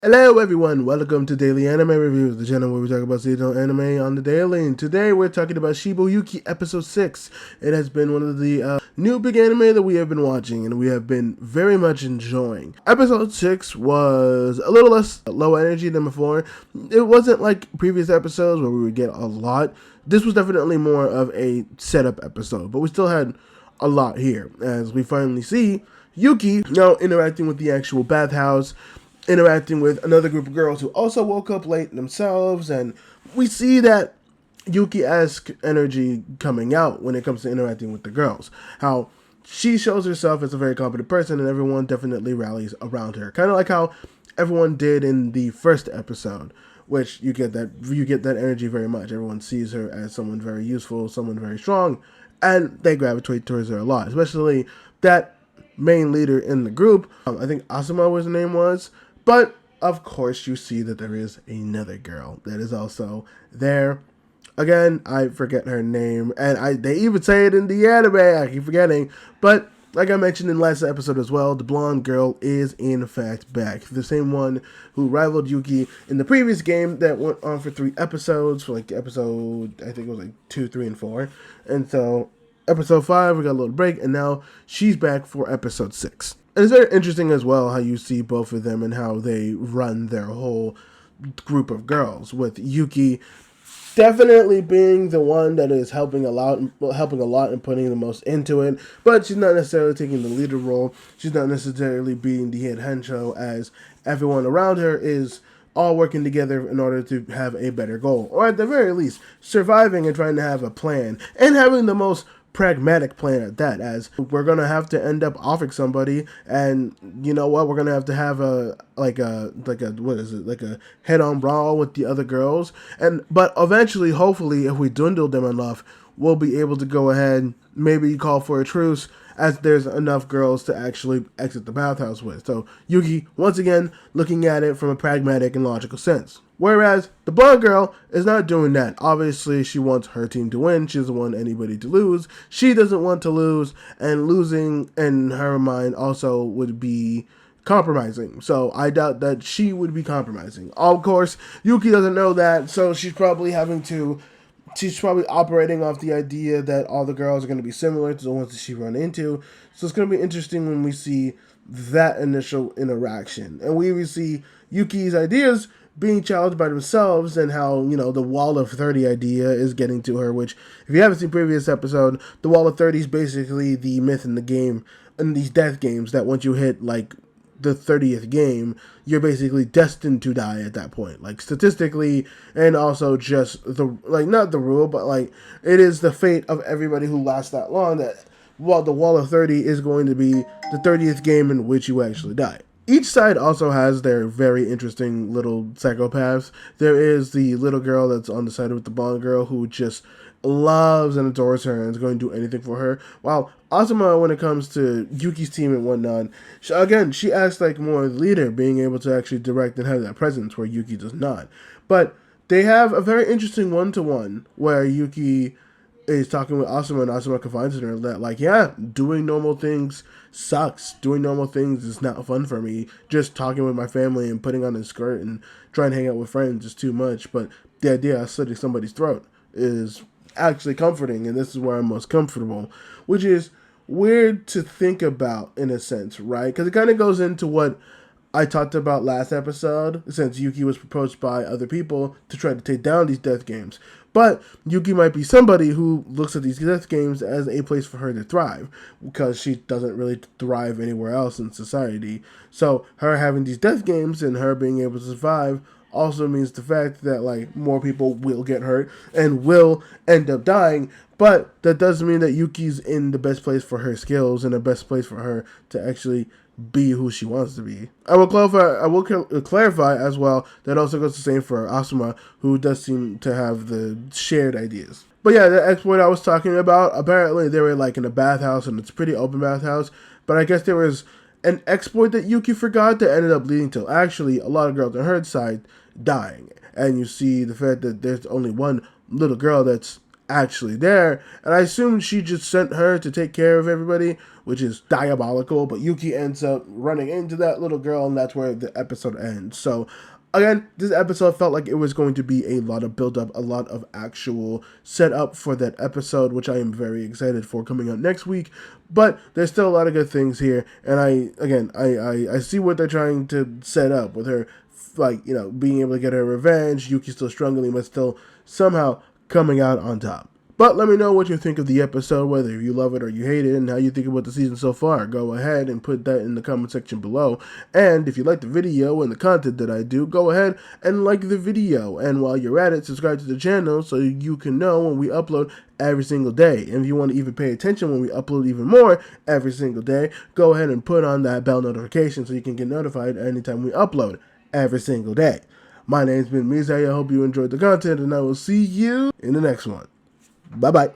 Hello everyone, welcome to Daily Anime Reviews, the channel where we talk about seasonal anime on the daily, and today we're talking about Shibou Yuugi episode 6. It has been one of the new big anime that we have been watching, and we have been very much enjoying. Episode 6 was a little less low energy than before. It wasn't like previous episodes where we would get a lot. This was definitely more of a setup episode, but we still had a lot here, as we finally see Yuki now interacting with the actual bathhouse, interacting with another group of girls who also woke up late themselves, and we see that Yuki-esque energy coming out when it comes to interacting with the girls. How she shows herself as a very competent person, and everyone definitely rallies around her. Kind of like how everyone did in the first episode, which you get that energy very much. Everyone sees her as someone very useful, someone very strong, and they gravitate towards her a lot. Especially that main leader in the group. I think Asuma was the name was. But, of course, you see that there is another girl that is also there. Again, I forget her name, and they even say it in the anime, I keep forgetting. But, like I mentioned in last episode as well, the blonde girl is in fact back. The same one who rivaled Yuki in the previous game that went on for 3 episodes, for like episode, I think it was like 2, 3, and 4. And so, episode 5, we got a little break, and now she's back for episode 6. And it's very interesting as well how you see both of them and how they run their whole group of girls, with Yuki definitely being the one that is helping a lot and putting the most into it, but she's not necessarily taking the leader role. She's not necessarily being the head hencho, as everyone around her is all working together in order to have a better goal, or at the very least surviving and trying to have a plan, and having the most pragmatic plan at that, as we're gonna have to end up offing somebody, and you know what, we're gonna have a what is it, like a head-on brawl with the other girls, but eventually, hopefully, if we dwindle them enough, we'll be able to go ahead, maybe call for a truce, as there's enough girls to actually exit the bathhouse with. So Yuki, once again, looking at it from a pragmatic and logical sense. Whereas the blonde girl is not doing that. Obviously, she wants her team to win. She doesn't want anybody to lose. She doesn't want to lose, and losing in her mind also would be compromising. So I doubt that she would be compromising. Of course, Yuki doesn't know that, so she's probably operating off the idea that all the girls are going to be similar to the ones that she run into. So it's going to be interesting when we see that initial interaction, and we even see Yuki's ideas being challenged by themselves, and how, you know, the wall of 30 idea is getting to her, which, if you haven't seen previous episode, the wall of 30 is basically the myth in the game, in these death games, that once you hit, like, the 30th game, you're basically destined to die at that point. Like, statistically, and also just the, like, not the rule, but, like, it is the fate of everybody who lasts that long, that, well, the wall of 30 is going to be the 30th game in which you actually die. Each side also has their very interesting little psychopaths. There is the little girl that's on the side with the blonde girl who just loves and adores her and is going to do anything for her. While Asuma, when it comes to Yuki's team and whatnot, she acts like more the leader, being able to actually direct and have that presence where Yuki does not. But they have a very interesting one-to-one where Yuki is talking with Asuma, and Asuma confides in her that, like, yeah, doing normal things sucks. Doing normal things is not fun for me. Just talking with my family and putting on a skirt and trying to hang out with friends is too much. But the idea of slitting somebody's throat is actually comforting, and this is where I'm most comfortable, which is weird to think about in a sense, right? Because it kind of goes into what I talked about last episode, since Yuki was approached by other people to try to take down these death games. But Yuki might be somebody who looks at these death games as a place for her to thrive, because she doesn't really thrive anywhere else in society. So her having these death games and her being able to survive also means the fact that, like, more people will get hurt and will end up dying. But that doesn't mean that Yuki's in the best place for her skills and the best place for her to actually be who she wants to be. I will clarify as well that also goes the same for Asuma, who does seem to have the shared ideas. But yeah, the exploit I was talking about, apparently they were like in a bathhouse, and it's a pretty open bathhouse, but I guess there was an exploit that Yuki forgot that ended up leading to actually a lot of girls on her side dying. And you see the fact that there's only one little girl that's actually there, and I assume she just sent her to take care of everybody, which is diabolical, but Yuki ends up running into that little girl, and that's where the episode ends. So again, this episode felt like it was going to be a lot of build-up, a lot of actual setup for that episode, which I am very excited for coming out next week. But there's still a lot of good things here, and I see what they're trying to set up with her, like, you know, being able to get her revenge, Yuki still struggling, but still somehow coming out on top. But let me know what you think of the episode, whether you love it or you hate it, and how you think about the season so far. Go ahead and put that in the comment section below. And if you like the video and the content that I do, go ahead and like the video. And while you're at it, subscribe to the channel so you can know when we upload every single day. And if you want to even pay attention when we upload even more every single day, go ahead and put on that bell notification so you can get notified anytime we upload every single day. My name's been Mizai. I hope you enjoyed the content, and I will see you in the next one. Bye-bye.